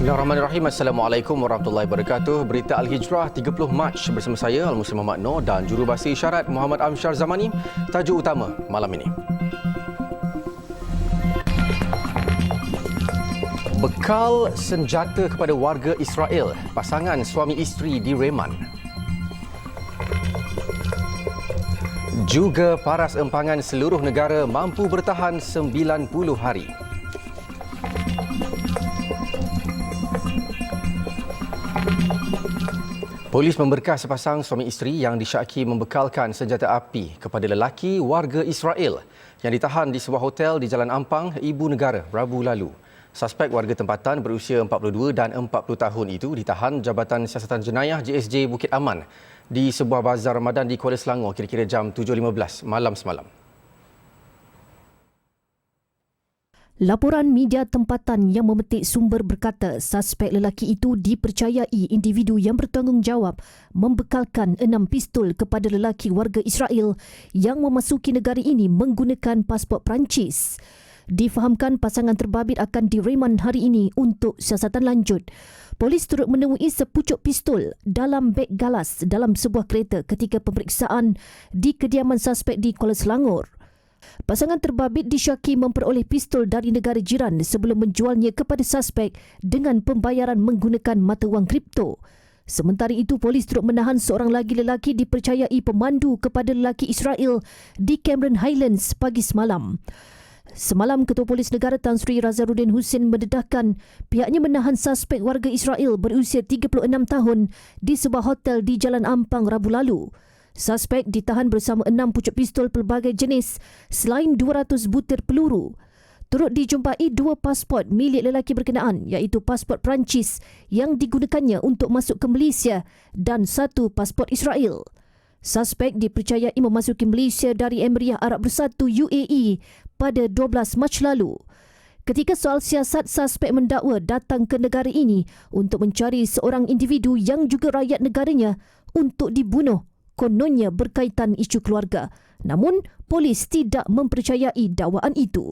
Bismillahirrahmanirrahim. Assalamualaikum warahmatullahi wabarakatuh. Berita Al-Hijrah 30 Mac bersama saya Al-Muslim Muhammad Noor dan jurubahasa isyarat Muhammad Amsyar Zamani. Tajuk utama malam ini. Bekal senjata kepada warga Israel. Pasangan suami isteri direman. Juga paras empangan seluruh negara mampu bertahan 90 hari. Polis memberkas sepasang suami isteri yang disyaki membekalkan senjata api kepada lelaki warga Israel yang ditahan di sebuah hotel di Jalan Ampang, Ibu Negara, Rabu lalu. Suspek warga tempatan berusia 42 dan 40 tahun itu ditahan Jabatan Siasatan Jenayah JSJ Bukit Aman di sebuah bazar Ramadan di Kuala Selangor kira-kira jam 7.15 malam semalam. Laporan media tempatan yang memetik sumber berkata suspek lelaki itu dipercayai individu yang bertanggungjawab membekalkan 6 pistol kepada lelaki warga Israel yang memasuki negara ini menggunakan pasport Perancis. Difahamkan pasangan terbabit akan direman hari ini untuk siasatan lanjut. Polis turut menemui sepucuk pistol dalam beg galas dalam sebuah kereta ketika pemeriksaan di kediaman suspek di Kuala Selangor. Pasangan terbabit disyaki memperoleh pistol dari negara jiran sebelum menjualnya kepada suspek dengan pembayaran menggunakan mata wang kripto. Sementara itu, polis turut menahan seorang lagi lelaki dipercayai pemandu kepada lelaki Israel di Cameron Highlands pagi semalam. Semalam, Ketua Polis Negara Tan Sri Razaruddin Husin mendedahkan pihaknya menahan suspek warga Israel berusia 36 tahun di sebuah hotel di Jalan Ampang Rabu lalu. Suspek ditahan bersama 6 pucuk pistol pelbagai jenis selain 200 butir peluru. Turut dijumpai 2 pasport milik lelaki berkenaan iaitu pasport Perancis yang digunakannya untuk masuk ke Malaysia dan 1 pasport Israel. Suspek dipercayai memasuki Malaysia dari Emiriah Arab Bersatu UAE pada 12 Mac lalu. Ketika soal siasat, suspek mendakwa datang ke negara ini untuk mencari seorang individu yang juga rakyat negaranya untuk dibunuh. Kononnya berkaitan isu keluarga. Namun, polis tidak mempercayai dakwaan itu.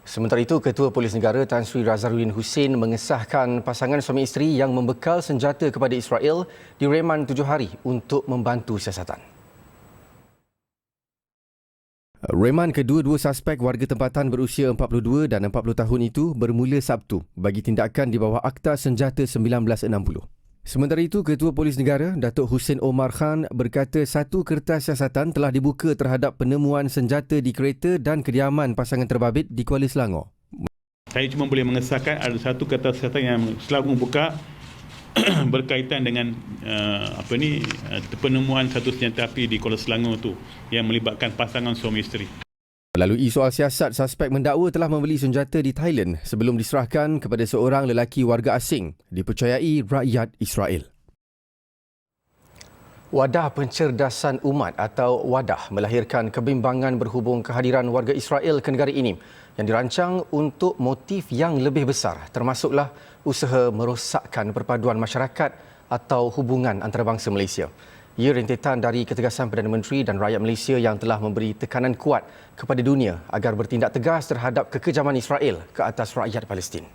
Sementara itu, Ketua Polis Negara Tan Sri Razaruddin Husin mengesahkan pasangan suami isteri yang membekal senjata kepada Israel direman 7 hari untuk membantu siasatan. Reman kedua-dua suspek warga tempatan berusia 42 dan 40 tahun itu bermula Sabtu bagi tindakan di bawah Akta Senjata 1960. Sementara itu, Ketua Polis Negara Datuk Hussein Omar Khan berkata satu kertas siasatan telah dibuka terhadap penemuan senjata di kereta dan kediaman pasangan terbabit di Kuala Selangor. Saya cuma boleh mengesahkan ada satu kertas siasatan yang selalu membuka berkaitan dengan penemuan satu senjata api di Kuala Selangor itu yang melibatkan pasangan suami isteri. Melalui soal siasat, suspek mendakwa telah membeli senjata di Thailand sebelum diserahkan kepada seorang lelaki warga asing dipercayai rakyat Israel. Wadah Pencerdasan Umat atau WADAH melahirkan kebimbangan berhubung kehadiran warga Israel ke negara ini yang dirancang untuk motif yang lebih besar, termasuklah usaha merosakkan perpaduan masyarakat atau hubungan antarabangsa Malaysia. Ia rentetan dari ketegasan Perdana Menteri dan rakyat Malaysia yang telah memberi tekanan kuat kepada dunia agar bertindak tegas terhadap kekejaman Israel ke atas rakyat Palestin.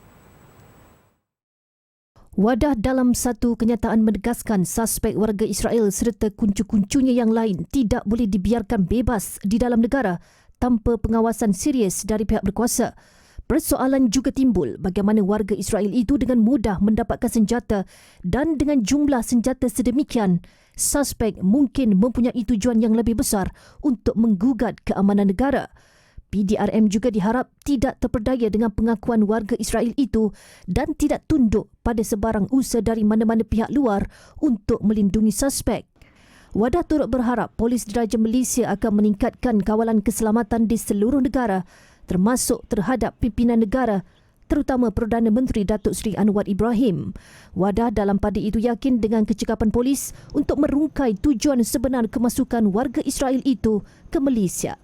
WADAH dalam satu kenyataan menegaskan suspek warga Israel serta kuncu-kuncunya yang lain tidak boleh dibiarkan bebas di dalam negara tanpa pengawasan serius dari pihak berkuasa. Persoalan juga timbul bagaimana warga Israel itu dengan mudah mendapatkan senjata dan dengan jumlah senjata sedemikian, suspek mungkin mempunyai tujuan yang lebih besar untuk menggugat keamanan negara. PDRM juga diharap tidak terperdaya dengan pengakuan warga Israel itu dan tidak tunduk pada sebarang usaha dari mana-mana pihak luar untuk melindungi suspek. WADAH turut berharap Polis Diraja Malaysia akan meningkatkan kawalan keselamatan di seluruh negara termasuk terhadap pimpinan negara terutama Perdana Menteri Datuk Seri Anwar Ibrahim. WADAH dalam pada itu yakin dengan kecekapan polis untuk merungkai tujuan sebenar kemasukan warga Israel itu ke Malaysia.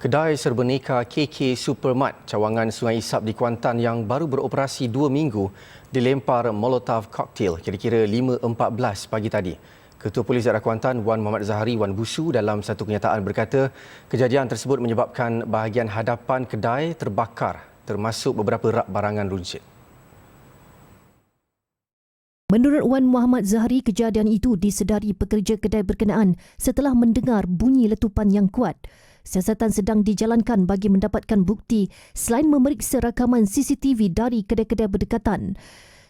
Kedai serbeneka KK Supermart cawangan Sungai Isap di Kuantan yang baru beroperasi 2 minggu dilempar Molotov cocktail kira-kira 5.14 pagi tadi. Ketua Polis Daerah Kuantan Wan Muhammad Zahari Wan Busu dalam satu kenyataan berkata kejadian tersebut menyebabkan bahagian hadapan kedai terbakar termasuk beberapa rak barangan runcit. Menurut Wan Muhammad Zahari, kejadian itu disedari pekerja kedai berkenaan setelah mendengar bunyi letupan yang kuat. Siasatan sedang dijalankan bagi mendapatkan bukti selain memeriksa rakaman CCTV dari kedai-kedai berdekatan.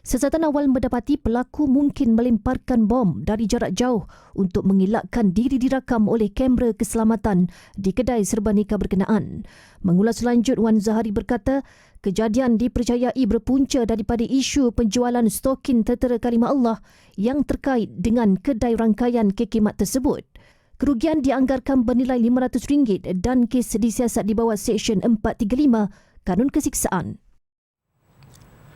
Siasatan awal mendapati pelaku mungkin melemparkan bom dari jarak jauh untuk mengelakkan diri dirakam oleh kamera keselamatan di kedai serba nikah berkenaan. Mengulas lanjut, Wan Zahari berkata, kejadian dipercayai berpunca daripada isu penjualan stokin tertera kalimah Allah yang terkait dengan kedai rangkaian kekimat tersebut. Kerugian dianggarkan bernilai RM500 dan kes disiasat di bawah Seksyen 435 Kanun Kesiksaan.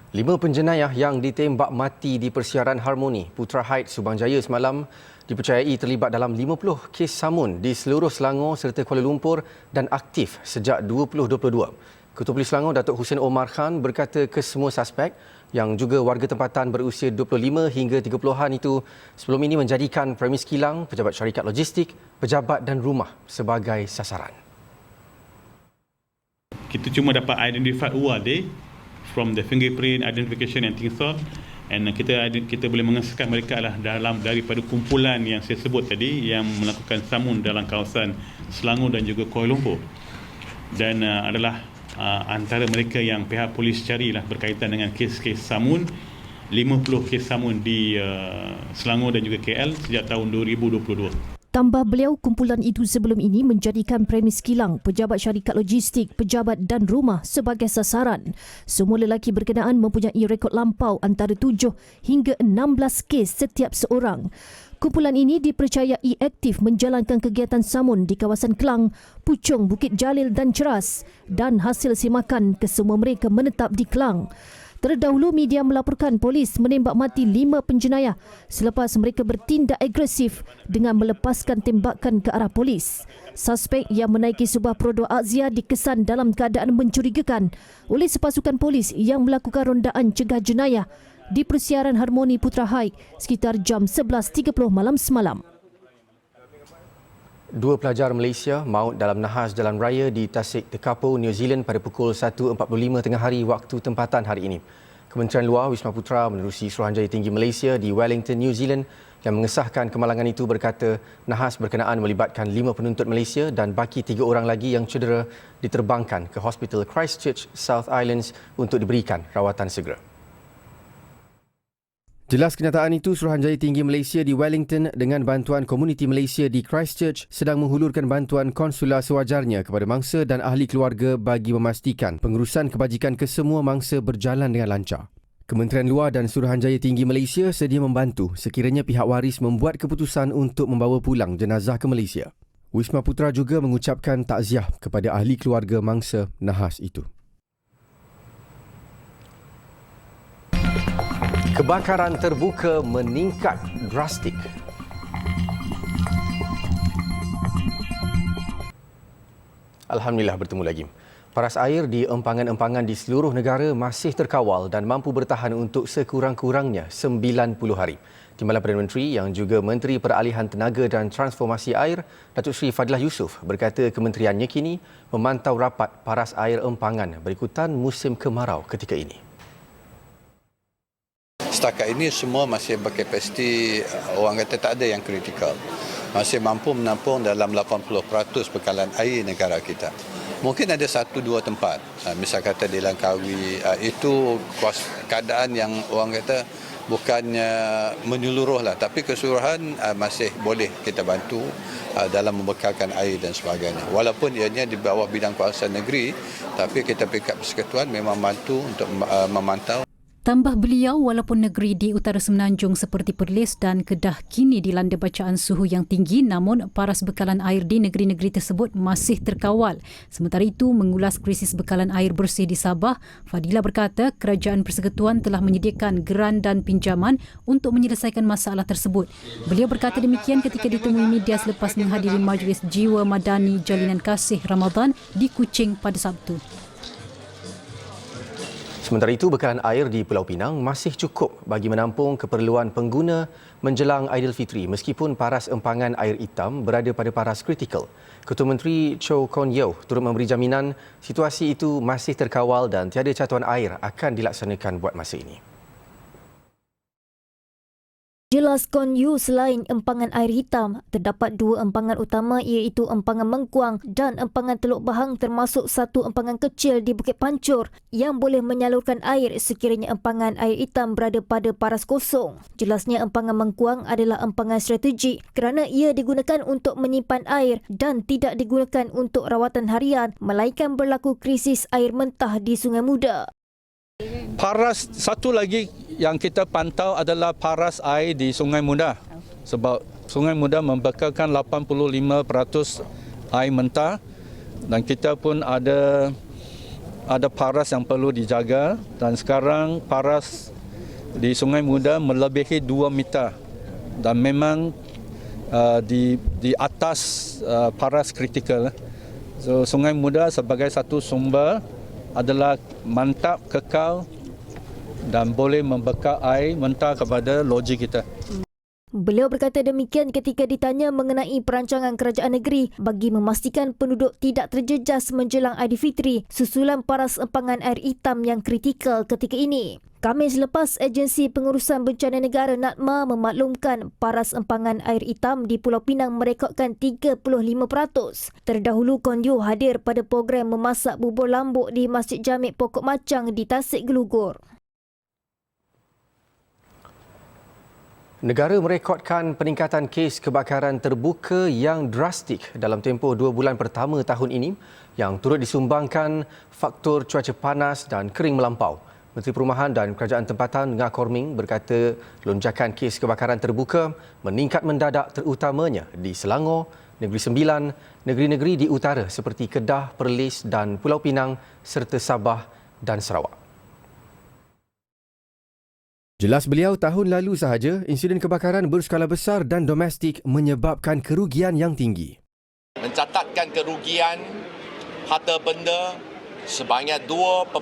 5 penjenayah yang ditembak mati di Persiaran Harmoni, Putra Heights, Subang Jaya semalam dipercayai terlibat dalam 50 kes samun di seluruh Selangor serta Kuala Lumpur dan aktif sejak 2022. Ketua Polis Selangor Datuk Hussein Omar Khan berkata kesemua suspek yang juga warga tempatan berusia 25 hingga 30-an itu sebelum ini menjadikan premis kilang, pejabat syarikat logistik, pejabat dan rumah sebagai sasaran. Kita cuma dapat identify UAD from the fingerprint identification and things like, and kita boleh mengesahkan mereka adalah dalam daripada kumpulan yang saya sebut tadi yang melakukan samun dalam kawasan Selangor dan juga Kuala Lumpur, dan adalah antara mereka yang pihak polis carilah berkaitan dengan kes-kes samun. 50 kes samun di Selangor dan juga KL sejak tahun 2022. Tambah beliau, kumpulan itu sebelum ini menjadikan premis kilang, pejabat syarikat logistik, pejabat dan rumah sebagai sasaran. Semua lelaki berkenaan mempunyai rekod lampau antara 7 hingga 16 kes setiap seorang. Kumpulan ini dipercayai aktif menjalankan kegiatan samun di kawasan Kelang, Puchong, Bukit Jalil dan Ceras, dan hasil semakan kesemua mereka menetap di Kelang. Terdahulu media melaporkan polis menembak mati 5 penjenayah selepas mereka bertindak agresif dengan melepaskan tembakan ke arah polis. Suspek yang menaiki sebuah perodok Azia dikesan dalam keadaan mencurigakan oleh sepasukan polis yang melakukan rondaan cegah jenayah di Persiaran Harmoni Putra Heights sekitar jam 11.30 malam semalam. 2 pelajar Malaysia maut dalam nahas jalan raya di Tasik Tekapo, New Zealand pada pukul 1.45 tengah hari waktu tempatan hari ini. Kementerian Luar Wisma Putra menerusi Suruhanjaya Tinggi Malaysia di Wellington, New Zealand yang mengesahkan kemalangan itu berkata nahas berkenaan melibatkan 5 penuntut Malaysia dan baki 3 orang lagi yang cedera diterbangkan ke Hospital Christchurch, South Islands untuk diberikan rawatan segera. Jelas kenyataan itu, Suruhanjaya Tinggi Malaysia di Wellington dengan bantuan komuniti Malaysia di Christchurch sedang menghulurkan bantuan konsular sewajarnya kepada mangsa dan ahli keluarga bagi memastikan pengurusan kebajikan kesemua mangsa berjalan dengan lancar. Kementerian Luar dan Suruhanjaya Tinggi Malaysia sedia membantu sekiranya pihak waris membuat keputusan untuk membawa pulang jenazah ke Malaysia. Wisma Putra juga mengucapkan takziah kepada ahli keluarga mangsa nahas itu. Kebakaran terbuka meningkat drastik. Alhamdulillah bertemu lagi. Paras air di empangan-empangan di seluruh negara masih terkawal dan mampu bertahan untuk sekurang-kurangnya 90 hari. Timbalan Perdana Menteri yang juga Menteri Peralihan Tenaga dan Transformasi Air, Datuk Seri Fadilah Yusof berkata kementeriannya kini memantau rapat paras air empangan berikutan musim kemarau ketika ini. Setakat ini semua masih berkapasiti, orang kata tak ada yang kritikal. Masih mampu menampung dalam 80% bekalan air negara kita. Mungkin ada 1-2 tempat, misal kata di Langkawi, itu keadaan yang orang kata bukannya menyeluruh lah, tapi keseluruhan masih boleh kita bantu dalam membekalkan air dan sebagainya. Walaupun ianya di bawah bidang kuasa negeri, tapi kita Pekat Persekutuan memang bantu untuk memantau. Tambah beliau, walaupun negeri di utara Semenanjung seperti Perlis dan Kedah kini dilanda bacaan suhu yang tinggi, namun paras bekalan air di negeri-negeri tersebut masih terkawal. Sementara itu, mengulas krisis bekalan air bersih di Sabah, Fadilah berkata Kerajaan Persekutuan telah menyediakan geran dan pinjaman untuk menyelesaikan masalah tersebut. Beliau berkata demikian ketika ditemui media selepas menghadiri Majlis Jiwa Madani Jalinan Kasih Ramadan di Kuching pada Sabtu. Sementara itu, bekalan air di Pulau Pinang masih cukup bagi menampung keperluan pengguna menjelang Aidilfitri meskipun paras empangan air hitam berada pada paras kritikal. Ketua Menteri Chow Kon Yeow turut memberi jaminan situasi itu masih terkawal dan tiada catuan air akan dilaksanakan buat masa ini. Jelas Kon Yeow, selain empangan air hitam, terdapat dua empangan utama iaitu empangan Mengkuang dan empangan Teluk Bahang termasuk satu empangan kecil di Bukit Pancur yang boleh menyalurkan air sekiranya empangan air hitam berada pada paras kosong. Jelasnya empangan Mengkuang adalah empangan strategik kerana ia digunakan untuk menyimpan air dan tidak digunakan untuk rawatan harian melainkan berlaku krisis air mentah di Sungai Muda. Paras satu lagi yang kita pantau adalah paras air di Sungai Muda. Sebab Sungai Muda membekalkan 85% air mentah dan kita pun ada paras yang perlu dijaga dan sekarang paras di Sungai Muda melebihi 2 meter dan memang di atas paras kritikal. So Sungai Muda sebagai satu sumber adalah mantap, kekal dan boleh membekal air mentah kepada loji kita. Beliau berkata demikian ketika ditanya mengenai perancangan kerajaan negeri bagi memastikan penduduk tidak terjejas menjelang Aidilfitri susulan paras empangan air hitam yang kritikal ketika ini. Khamis lepas, Agensi Pengurusan Bencana Negara NADMA memaklumkan paras empangan air hitam di Pulau Pinang merekodkan 35%. Terdahulu, Kon Yeow hadir pada program memasak bubur lambuk di Masjid Jamik Pokok Macang di Tasik Gelugur. Negara merekodkan peningkatan kes kebakaran terbuka yang drastik dalam tempoh 2 bulan pertama tahun ini yang turut disumbangkan faktor cuaca panas dan kering melampau. Menteri Perumahan dan Kerajaan Tempatan Ngah Korming berkata lonjakan kes kebakaran terbuka meningkat mendadak terutamanya di Selangor, Negeri Sembilan, negeri-negeri di utara seperti Kedah, Perlis dan Pulau Pinang serta Sabah dan Sarawak. Jelas beliau, tahun lalu sahaja insiden kebakaran berskala besar dan domestik menyebabkan kerugian yang tinggi. Mencatatkan kerugian harta benda sebanyak 2.62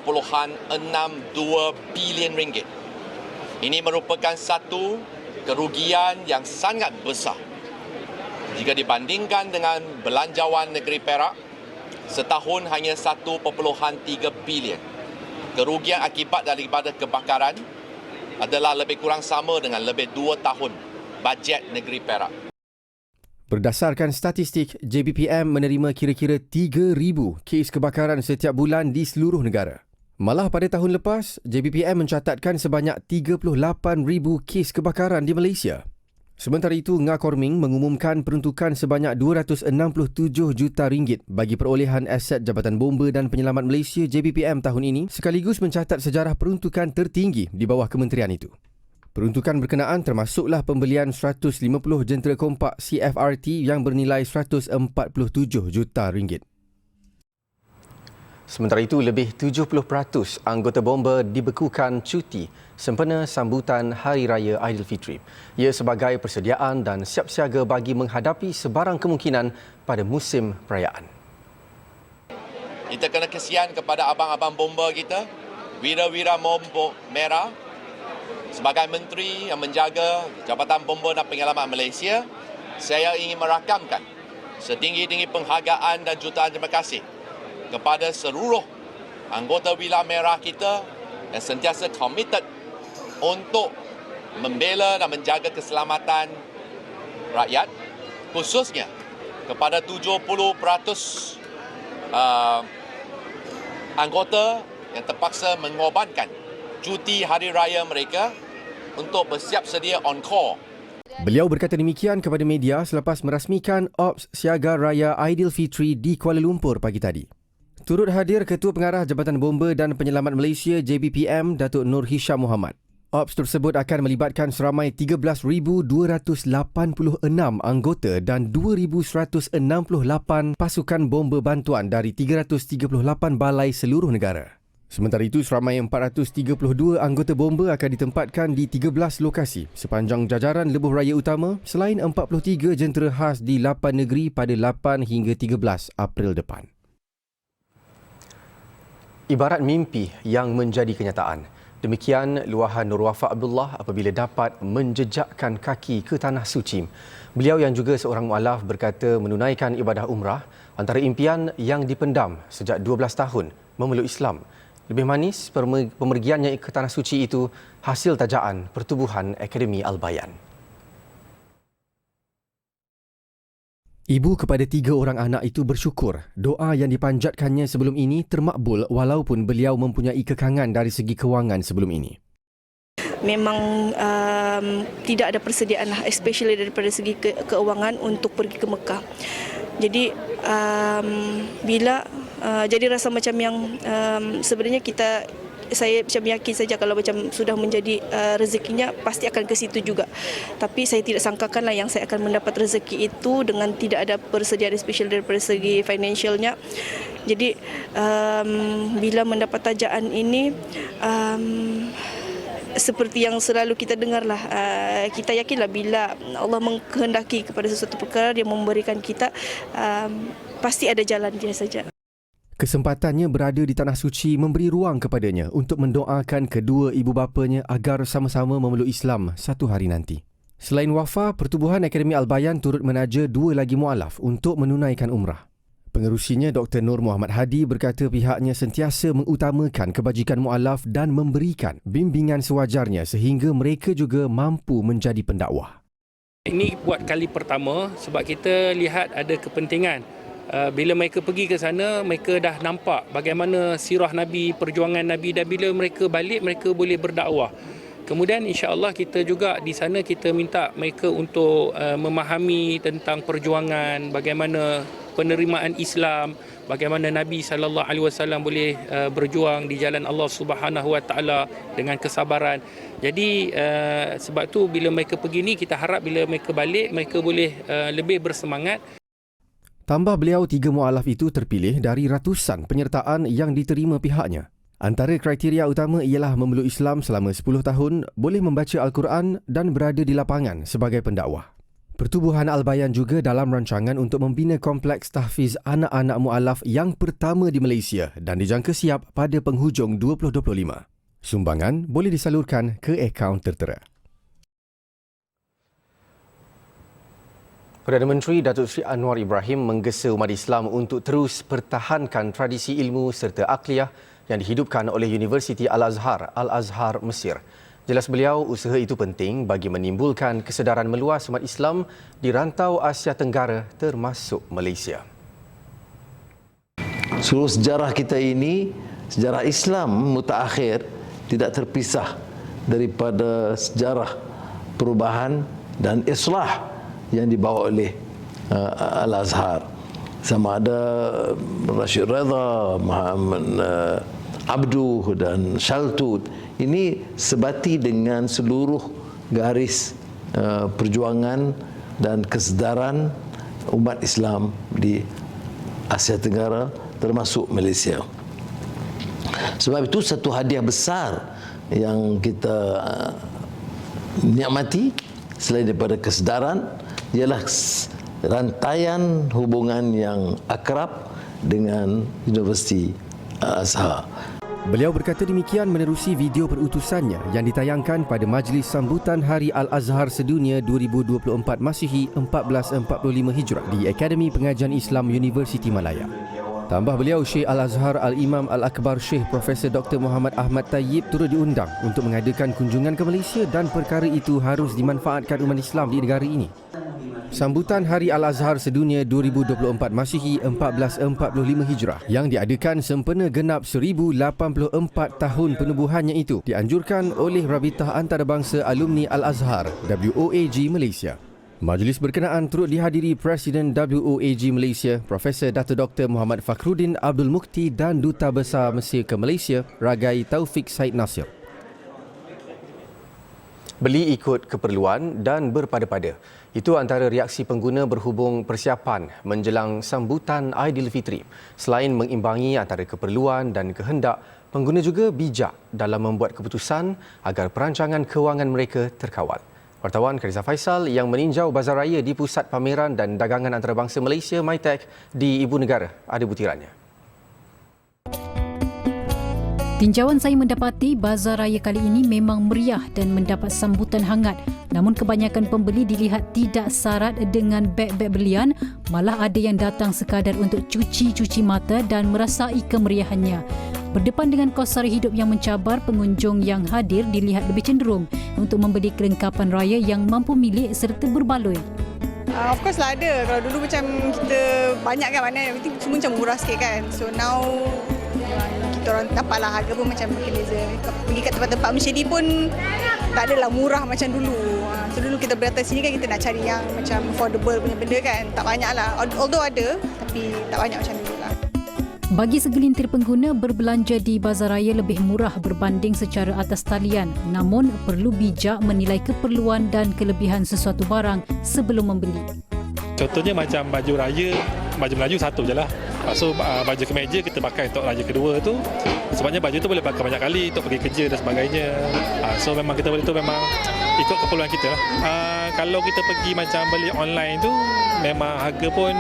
bilion ringgit. Ini merupakan satu kerugian yang sangat besar jika dibandingkan dengan belanjawan negeri Perak setahun hanya 1.3 bilion. Kerugian akibat daripada kebakaran adalah lebih kurang sama dengan lebih 2 tahun bajet negeri Perak. Berdasarkan statistik, JBPM menerima kira-kira 3,000 kes kebakaran setiap bulan di seluruh negara. Malah pada tahun lepas, JBPM mencatatkan sebanyak 38,000 kes kebakaran di Malaysia. Sementara itu, Ngah Korming mengumumkan peruntukan sebanyak RM267 juta bagi perolehan aset Jabatan Bomba dan Penyelamat Malaysia JBPM tahun ini sekaligus mencatat sejarah peruntukan tertinggi di bawah kementerian itu. Peruntukan berkenaan termasuklah pembelian 150 jentera kompak CFRT yang bernilai RM147 juta. Sementara itu, lebih 70% anggota bomba dibekukan cuti sempena sambutan Hari Raya Aidilfitri. Ia sebagai persediaan dan siap siaga bagi menghadapi sebarang kemungkinan pada musim perayaan. Kita kena kesian kepada abang-abang bomba kita, wira-wira bomba merah. Sebagai menteri yang menjaga Jabatan Bomba dan Penyelamat Malaysia, saya ingin merakamkan setinggi-tinggi penghargaan dan jutaan terima kasih kepada seluruh anggota Wira Merah kita yang sentiasa komited untuk membela dan menjaga keselamatan rakyat, khususnya kepada 70% anggota yang terpaksa mengorbankan cuti hari raya mereka untuk bersiap sedia on call. Beliau berkata demikian kepada media selepas merasmikan Ops Siaga Raya Aidilfitri di Kuala Lumpur pagi tadi. Turut hadir Ketua Pengarah Jabatan Bomba dan Penyelamat Malaysia JBPM Datuk Nur Hisham Muhammad. Ops tersebut akan melibatkan seramai 13,286 anggota dan 2,168 pasukan bomba bantuan dari 338 balai seluruh negara. Sementara itu, seramai 432 anggota bomba akan ditempatkan di 13 lokasi sepanjang jajaran lebuh raya utama selain 43 jentera khas di 8 negeri pada 8 hingga 13 April depan. Ibarat mimpi yang menjadi kenyataan. Demikian luahan Nur Wafak Abdullah apabila dapat menjejakkan kaki ke Tanah Suci. Beliau yang juga seorang mualaf berkata menunaikan ibadah umrah antara impian yang dipendam sejak 12 tahun memeluk Islam. Lebih manis, pemergiannya ke Tanah Suci itu hasil tajaan Pertubuhan Akademi Al-Bayan. Ibu kepada 3 orang anak itu bersyukur doa yang dipanjatkannya sebelum ini termakbul walaupun beliau mempunyai kekangan dari segi kewangan sebelum ini. Memang tidak ada persediaan lah, especially daripada segi keuangan untuk pergi ke Mekah. Jadi bila jadi rasa macam yang sebenarnya saya macam yakin saja kalau macam sudah menjadi rezekinya pasti akan ke situ juga. Tapi saya tidak sangkakanlah yang saya akan mendapat rezeki itu dengan tidak ada persediaan especially daripada segi financialnya. Jadi bila mendapat tajaan ini seperti yang selalu kita dengarlah, kita yakinlah bila Allah mengkehendaki kepada sesuatu perkara, Dia memberikan kita, pasti ada jalan dia saja. Kesempatannya berada di Tanah Suci memberi ruang kepadanya untuk mendoakan kedua ibu bapanya agar sama-sama memeluk Islam satu hari nanti. Selain Wafa, Pertubuhan Akademi Al-Bayan turut menaja 2 lagi mualaf untuk menunaikan umrah. Pengerusinya Dr. Nur Muhammad Hadi berkata pihaknya sentiasa mengutamakan kebajikan mualaf dan memberikan bimbingan sewajarnya sehingga mereka juga mampu menjadi pendakwah. Ini buat kali pertama sebab kita lihat ada kepentingan. Bila mereka pergi ke sana, mereka dah nampak bagaimana sirah Nabi, perjuangan Nabi, dan bila mereka balik, mereka boleh berdakwah. Kemudian insya-Allah kita juga di sana kita minta mereka untuk memahami tentang perjuangan, bagaimana penerimaan Islam, bagaimana Nabi SAW boleh berjuang di jalan Allah Subhanahu Wa Taala dengan kesabaran. Jadi sebab tu bila mereka pergi ni, kita harap bila mereka balik, mereka boleh lebih bersemangat. Tambah beliau 3 mualaf itu terpilih dari ratusan penyertaan yang diterima pihaknya. Antara kriteria utama ialah memeluk Islam selama 10 tahun, boleh membaca Al-Quran dan berada di lapangan sebagai pendakwah. Pertubuhan Al-Bayan juga dalam rancangan untuk membina kompleks tahfiz anak-anak mualaf yang pertama di Malaysia dan dijangka siap pada penghujung 2025. Sumbangan boleh disalurkan ke akaun tertera. Perdana Menteri Datuk Seri Anwar Ibrahim menggesa umat Islam untuk terus pertahankan tradisi ilmu serta akliyah yang dihidupkan oleh Universiti Al-Azhar, Al-Azhar Mesir. Jelas beliau, usaha itu penting bagi menimbulkan kesedaran meluas umat Islam di rantau Asia Tenggara termasuk Malaysia. Seluruh sejarah kita ini, sejarah Islam mutaakhir, tidak terpisah daripada sejarah perubahan dan islah yang dibawa oleh Al-Azhar. Sama ada Rashid Redha, Muhammad Abduh dan Shaltut. Ini sebati dengan seluruh garis perjuangan dan kesedaran umat Islam di Asia Tenggara termasuk Malaysia. Sebab itu satu hadiah besar yang kita nikmati selain daripada kesedaran ialah rantaian hubungan yang akrab dengan Universiti Al-Azhar. Beliau berkata demikian menerusi video perutusannya yang ditayangkan pada Majlis Sambutan Hari Al-Azhar Sedunia 2024 Masihi 1445 Hijrah di Akademi Pengajian Islam Universiti Malaya. Tambah beliau, Syekh Al-Azhar Al-Imam Al-Akbar Syekh Profesor Dr. Muhammad Ahmad Tayyib turut diundang untuk mengadakan kunjungan ke Malaysia dan perkara itu harus dimanfaatkan umat Islam di negara ini. Sambutan Hari Al-Azhar Sedunia 2024 Masihi 1445 Hijrah yang diadakan sempena genap 1084 tahun penubuhannya itu dianjurkan oleh Rabitah Antarabangsa Alumni Al-Azhar WOAG Malaysia. Majlis berkenaan turut dihadiri Presiden WOAG Malaysia Profesor Dato' Dr. Muhammad Fakhruddin Abdul Mukti dan Duta Besar Mesir ke Malaysia Ragai Taufik Said Nasir. Beli ikut keperluan dan berpada-pada. Itu antara reaksi pengguna berhubung persiapan menjelang sambutan Aidilfitri. Selain mengimbangi antara keperluan dan kehendak, pengguna juga bijak dalam membuat keputusan agar perancangan kewangan mereka terkawal. Wartawan Kariza Faisal yang meninjau Bazar Raya di Pusat Pameran dan Dagangan Antarabangsa Malaysia MITEC di Ibu Negara ada butirannya. Tinjauan saya mendapati bazar raya kali ini memang meriah dan mendapat sambutan hangat. Namun kebanyakan pembeli dilihat tidak sarat dengan beg-beg belian, malah ada yang datang sekadar untuk cuci-cuci mata dan merasai kemeriahannya. Berdepan dengan kos sara hidup yang mencabar, pengunjung yang hadir dilihat lebih cenderung untuk membeli kelengkapan raya yang mampu milik serta berbaloi. Of course lah ada. Kalau dulu macam kita banyak kan mana, semua macam murah sikit kan. So now kita orang dapatlah harga pun macam makin beza. Pergi kat tempat-tempat macam ni pun tak adalah murah macam dulu. So dulu kita berada sini kan kita nak cari yang macam affordable punya benda kan. Tak banyak lah. Although ada tapi tak banyak macam dulu lah. Bagi segelintir pengguna, berbelanja di bazar raya lebih murah berbanding secara atas talian. Namun perlu bijak menilai keperluan dan kelebihan sesuatu barang sebelum membeli. Contohnya macam baju raya, baju Melayu satu je lah. So baju kemeja kita pakai untuk raya kedua tu. Sebabnya baju tu boleh pakai banyak kali untuk pergi kerja dan sebagainya. So memang kita boleh tu memang ikut keperluan kita lah. Kalau kita pergi macam beli online tu, memang harga pun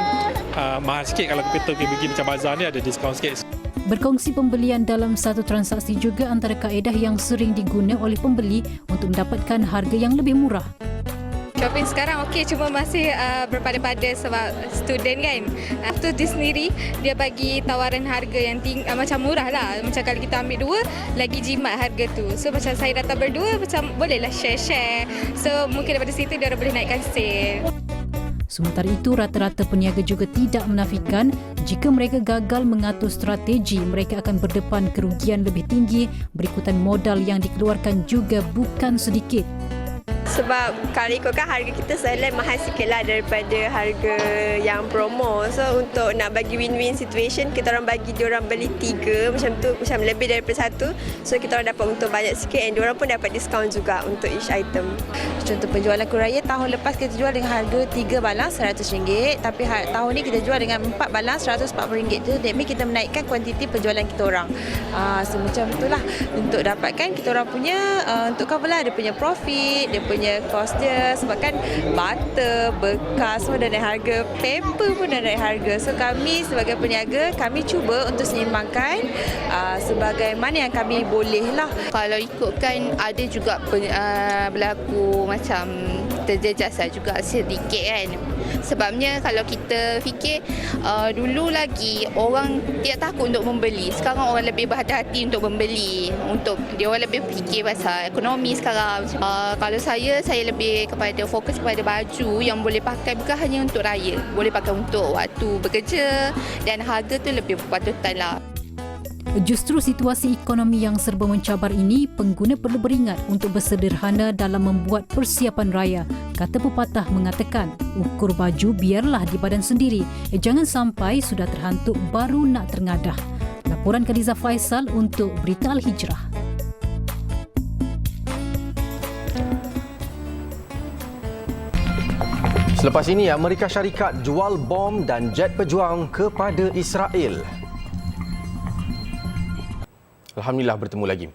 mahal sikit. Kalau kita pergi macam bazar ni ada diskaun sikit. Berkongsi pembelian dalam satu transaksi juga antara kaedah yang sering diguna oleh pembeli untuk mendapatkan harga yang lebih murah. Shopping sekarang okey, cuma masih berpada-pada sebab student kan. Tu dia sendiri, dia bagi tawaran harga yang macam murah lah. Macam kalau kita ambil dua, lagi jimat harga tu. So macam saya datang berdua, macam bolehlah share-share. So mungkin daripada situ dia orang boleh naikkan sale. Sementara itu, rata-rata peniaga juga tidak menafikan jika mereka gagal mengatur strategi, mereka akan berdepan kerugian lebih tinggi berikutan modal yang dikeluarkan juga bukan sedikit. Sebab kalau ikutkan harga kita selalu mahal sikit lah daripada harga yang promo. So untuk nak bagi win-win situation, kita orang bagi diorang beli 3 macam tu, macam lebih daripada 1. So kita orang dapat untung banyak sikit and diorang pun dapat diskaun juga untuk each item. Contoh penjualan kuraya, tahun lepas kita jual dengan harga 3 balang RM100, tapi tahun ni kita jual dengan 4 balang RM140 tu. That means kita menaikkan kuantiti penjualan kita orang. So macam itulah untuk dapatkan kita orang punya untuk cover lah dia punya profit, dia punya kos dia, sebab kan butter, bekas semua dah naik harga, paper pun dah naik harga. So kami sebagai peniaga, kami cuba untuk seimbangkan sebagaimana yang kami boleh lah. Kalau ikutkan ada juga berlaku macam terjejas juga sedikit kan. Sebabnya kalau kita fikir dulu lagi orang tidak takut untuk membeli. Sekarang orang lebih berhati-hati untuk membeli. Untuk dia orang lebih fikir pasal ekonomi sekarang. Kalau saya lebih kepada fokus kepada baju yang boleh pakai bukan hanya untuk raya. Boleh pakai untuk waktu bekerja dan harga tu lebih berpatutan lah. Justru situasi ekonomi yang serba mencabar ini, pengguna perlu beringat untuk bersederhana dalam membuat persiapan raya. Kata pepatah mengatakan, ukur baju biarlah di badan sendiri. Jangan sampai sudah terhantuk baru nak terengadah. Laporan Khadijah Faisal untuk Berita Al-Hijrah. Selepas ini, Amerika Syarikat jual bom dan jet pejuang kepada Israel. Alhamdulillah bertemu lagi.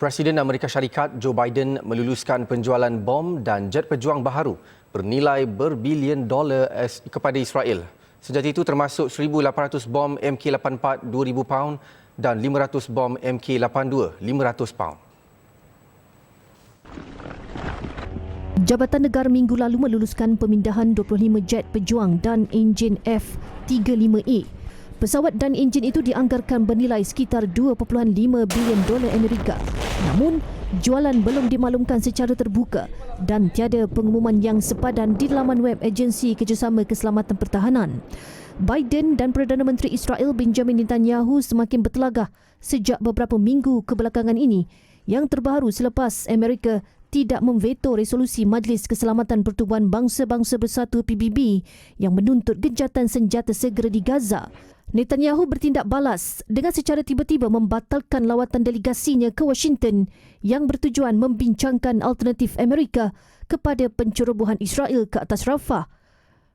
Presiden Amerika Syarikat Joe Biden meluluskan penjualan bom dan jet pejuang baharu bernilai berbilion dolar kepada Israel. Senjata itu termasuk 1,800 bom MK-84 2,000 paun dan 500 bom MK-82 500 paun. Jabatan Negara minggu lalu meluluskan pemindahan 25 jet pejuang dan enjin F-35A. Pesawat dan enjin itu dianggarkan bernilai sekitar 2.5 bilion dolar Amerika. Namun, jualan belum dimaklumkan secara terbuka dan tiada pengumuman yang sepadan di laman web Agensi Kerjasama Keselamatan Pertahanan. Biden dan Perdana Menteri Israel Benjamin Netanyahu semakin bertelagah sejak beberapa minggu kebelakangan ini, yang terbaru selepas Amerika tidak memveto resolusi Majlis Keselamatan Pertubuhan Bangsa-Bangsa Bersatu PBB yang menuntut gencatan senjata segera di Gaza. Netanyahu bertindak balas dengan secara tiba-tiba membatalkan lawatan delegasinya ke Washington yang bertujuan membincangkan alternatif Amerika kepada pencerobohan Israel ke atas Rafah.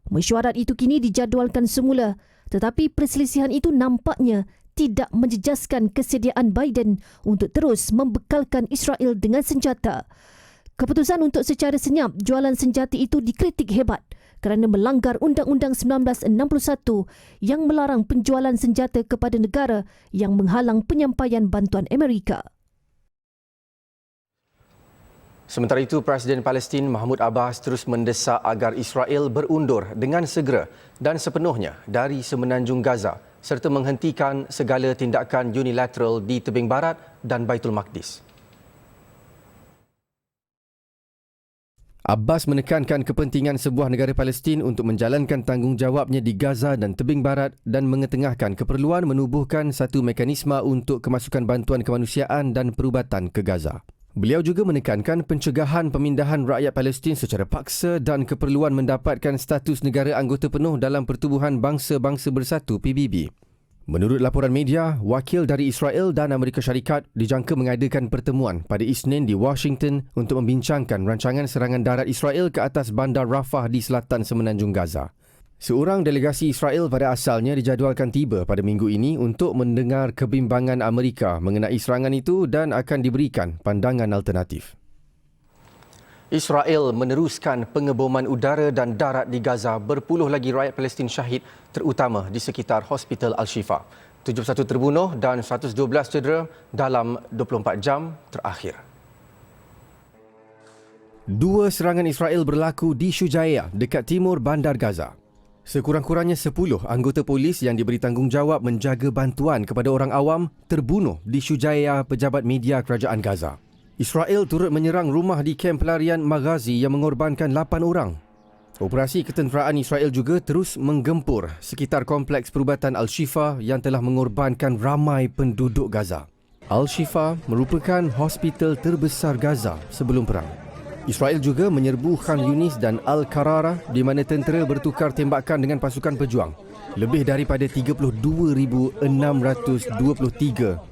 Mesyuarat itu kini dijadualkan semula, tetapi perselisihan itu nampaknya tidak menjejaskan kesediaan Biden untuk terus membekalkan Israel dengan senjata. Keputusan untuk secara senyap jualan senjata itu dikritik hebat kerana melanggar Undang-Undang 1961 yang melarang penjualan senjata kepada negara yang menghalang penyampaian bantuan Amerika. Sementara itu, Presiden Palestin Mahmud Abbas terus mendesak agar Israel berundur dengan segera dan sepenuhnya dari semenanjung Gaza serta menghentikan segala tindakan unilateral di tebing barat dan Baitul Maqdis. Abbas menekankan kepentingan sebuah negara Palestin untuk menjalankan tanggungjawabnya di Gaza dan tebing barat dan mengetengahkan keperluan menubuhkan satu mekanisme untuk kemasukan bantuan kemanusiaan dan perubatan ke Gaza. Beliau juga menekankan pencegahan pemindahan rakyat Palestin secara paksa dan keperluan mendapatkan status negara anggota penuh dalam Pertubuhan Bangsa-Bangsa Bersatu PBB. Menurut laporan media, wakil dari Israel dan Amerika Syarikat dijangka mengadakan pertemuan pada Isnin di Washington untuk membincangkan rancangan serangan darat Israel ke atas bandar Rafah di selatan semenanjung Gaza. Seorang delegasi Israel pada asalnya dijadualkan tiba pada minggu ini untuk mendengar kebimbangan Amerika mengenai serangan itu dan akan diberikan pandangan alternatif. Israel meneruskan pengeboman udara dan darat di Gaza, berpuluh lagi rakyat Palestin syahid terutama di sekitar Hospital Al-Shifa. 71 terbunuh dan 112 cedera dalam 24 jam terakhir. Dua serangan Israel berlaku di Shujaiya dekat timur bandar Gaza. Sekurang-kurangnya 10 anggota polis yang diberi tanggungjawab menjaga bantuan kepada orang awam terbunuh di Shujaiya, pejabat media kerajaan Gaza. Israel turut menyerang rumah di kamp pelarian Maghazi yang mengorbankan 8 orang. Operasi ketenteraan Israel juga terus menggempur sekitar kompleks perubatan Al-Shifa yang telah mengorbankan ramai penduduk Gaza. Al-Shifa merupakan hospital terbesar Gaza sebelum perang. Israel juga menyerbu Khan Yunis dan Al-Qarara di mana tentera bertukar tembakan dengan pasukan pejuang. Lebih daripada 32,623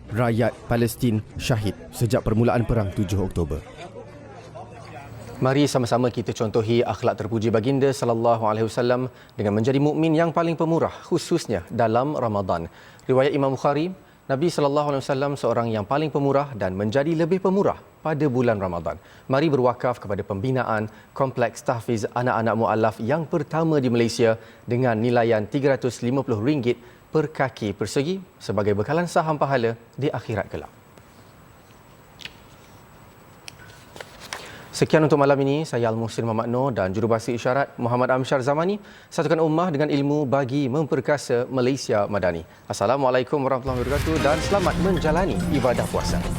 rakyat Palestin syahid sejak permulaan perang 7 Oktober. Mari sama-sama kita contohi akhlak terpuji baginda sallallahu alaihi wasallam dengan menjadi mukmin yang paling pemurah khususnya dalam Ramadan. Riwayat Imam Bukhari, Nabi SAW seorang yang paling pemurah dan menjadi lebih pemurah pada bulan Ramadan. Mari berwakaf kepada pembinaan Kompleks Tahfiz Anak-Anak Mu'allaf yang pertama di Malaysia dengan nilaian RM350 per kaki persegi sebagai bekalan saham pahala di akhirat kelak. Sekian untuk malam ini. Saya Al-Muhsin Muhammad Noor dan Jurubahasa Isyarat Muhammad Amsyar Zamani. Satukan ummah dengan ilmu bagi memperkasa Malaysia Madani. Assalamualaikum warahmatullahi wabarakatuh dan selamat menjalani ibadah puasa.